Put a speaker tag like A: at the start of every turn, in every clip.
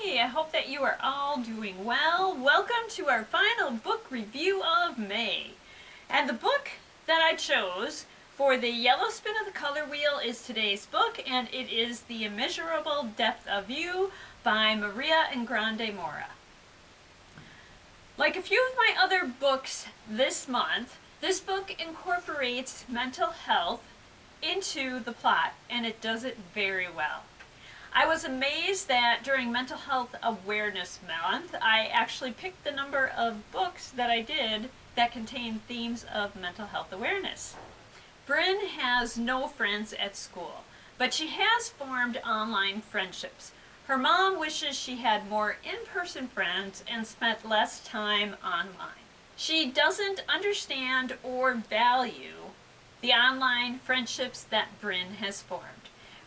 A: Hey, I hope that you are all doing well. Welcome to our final book review of May. And the book that I chose for the yellow spin of the color wheel is today's book, and it is The Immeasurable Depth of You by Maria Ingrande Mora. Like a few of my other books this month, this book incorporates mental health into the plot, and it does it very well. I was amazed that during Mental Health Awareness Month, I actually picked the number of books that I did that contain themes of mental health awareness. Brynn has no friends at school, but she has formed online friendships. Her mom wishes she had more in-person friends and spent less time online. She doesn't understand or value the online friendships that Brynn has formed.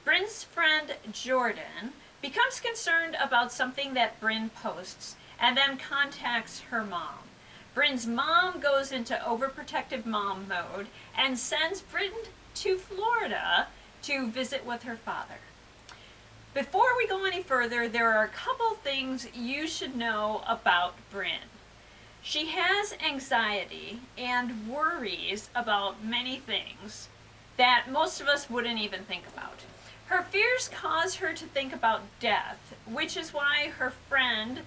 A: Brynn's friend Jordan becomes concerned about something that Brynn posts and then contacts her mom. Brynn's mom goes into overprotective mom mode and sends Brynn to Florida to visit with her father. Before we go any further, there are a couple things you should know about Brynn. She has anxiety and worries about many things that most of us wouldn't even think about. Her fears cause her to think about death, which is why her friend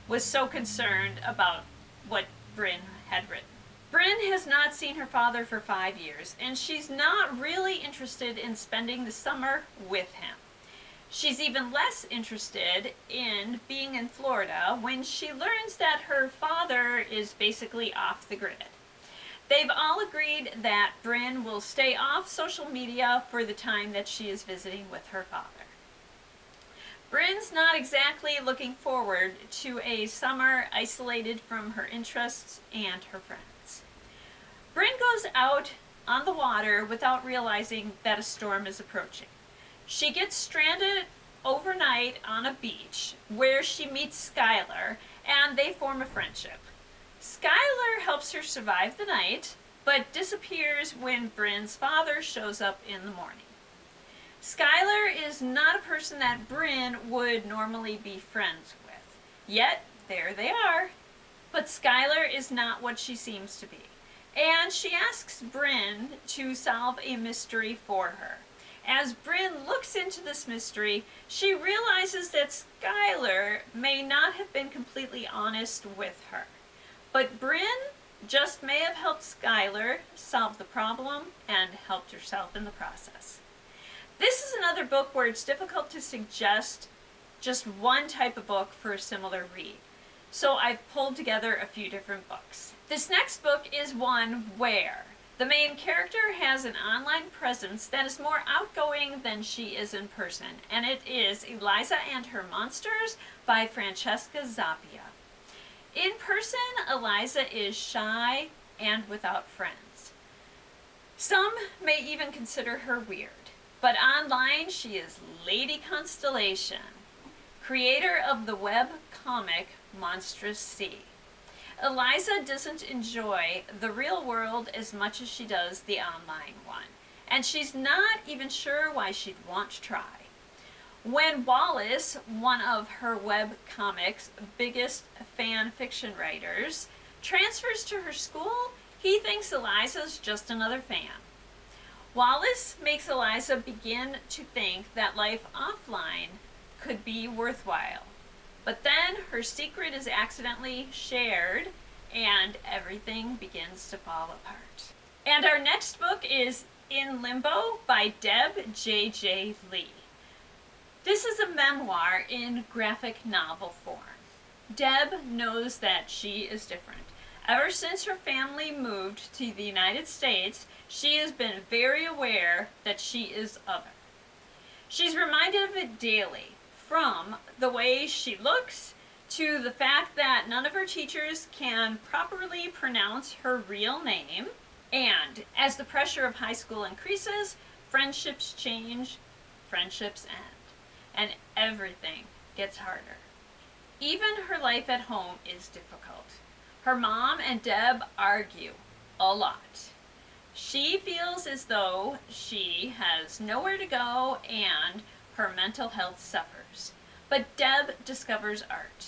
A: was so concerned about what Brynn had written. Brynn has not seen her father for 5 years, and she's not really interested in spending the summer with him. She's even less interested in being in Florida when she learns that her father is basically off the grid. They've all agreed that Brynn will stay off social media for the time that she is visiting with her father. Brynn's not exactly looking forward to a summer isolated from her interests and her friends. Brynn goes out on the water without realizing that a storm is approaching. She gets stranded overnight on a beach where she meets Skylar, and they form a friendship. Skylar helps her survive the night, but disappears when Brynn's father shows up in the morning. Skylar is not a person that Brynn would normally be friends with. Yet, there they are. But Skylar is not what she seems to be. And she asks Brynn to solve a mystery for her. As Brynn looks into this mystery, she realizes that Skylar may not have been completely honest with her. But Brynn just may have helped Skylar solve the problem and helped herself in the process. This is another book where it's difficult to suggest just one type of book for a similar read. So I've pulled together a few different books. This next book is one where the main character has an online presence that is more outgoing than she is in person, and it is Eliza and Her Monsters by Francesca Zappia. In person, Eliza is shy and without friends. Some may even consider her weird, but online she is Lady Constellation, creator of the web comic Monstrous Sea. Eliza doesn't enjoy the real world as much as she does the online one, and she's not even sure why she'd want to try. When Wallace, one of her web comics' biggest fan fiction writers, transfers to her school, he thinks Eliza's just another fan. Wallace makes Eliza begin to think that life offline could be worthwhile. But then her secret is accidentally shared and everything begins to fall apart. And our next book is In Limbo by Deb JJ Lee. This is a memoir in graphic novel form. Deb knows that she is different. Ever since her family moved to the United States, she has been very aware that she is other. She's reminded of it daily, from the way she looks to the fact that none of her teachers can properly pronounce her real name. And as the pressure of high school increases, friendships change, friendships end. And everything gets harder. Even her life at home is difficult. Her mom and Deb argue a lot. She feels as though she has nowhere to go and her mental health suffers. but Deb discovers art.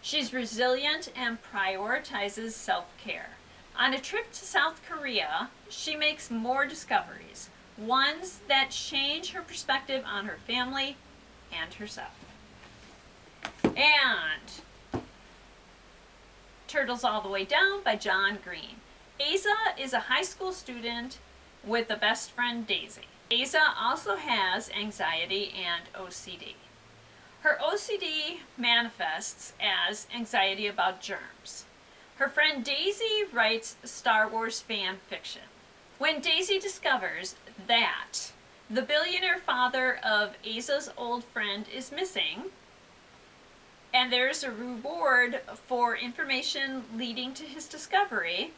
A: She's resilient and prioritizes self-care. On a trip to South Korea, she makes more discoveries, ones that change her perspective on her family and herself. And Turtles All the Way Down by John Green. Asa is a high school student with a best friend, Daisy. Asa also has anxiety and OCD. Her OCD manifests as anxiety about germs. Her friend Daisy writes Star Wars fan fiction. When Daisy discovers that the billionaire father of Asa's old friend is missing, and there's a reward for information leading to his discovery,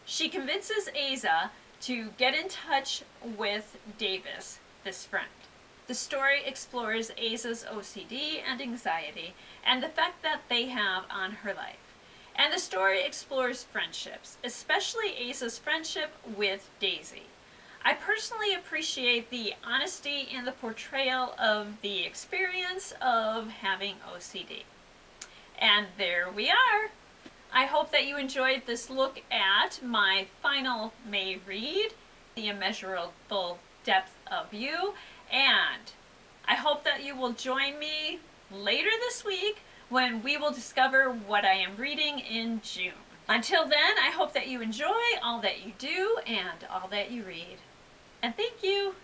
A: she convinces Asa to get in touch with Davis, this friend. The story explores Asa's OCD and anxiety and the effect that they have on her life. And the story explores friendships, especially Asa's friendship with Daisy. I personally appreciate the honesty in the portrayal of the experience of having OCD. And there we are. I hope that you enjoyed this look at my final May read, The Immeasurable Depth of You, and I hope that you will join me later this week when we will discover what I am reading in June. Until then, I hope that you enjoy all that you do and all that you read. And thank you!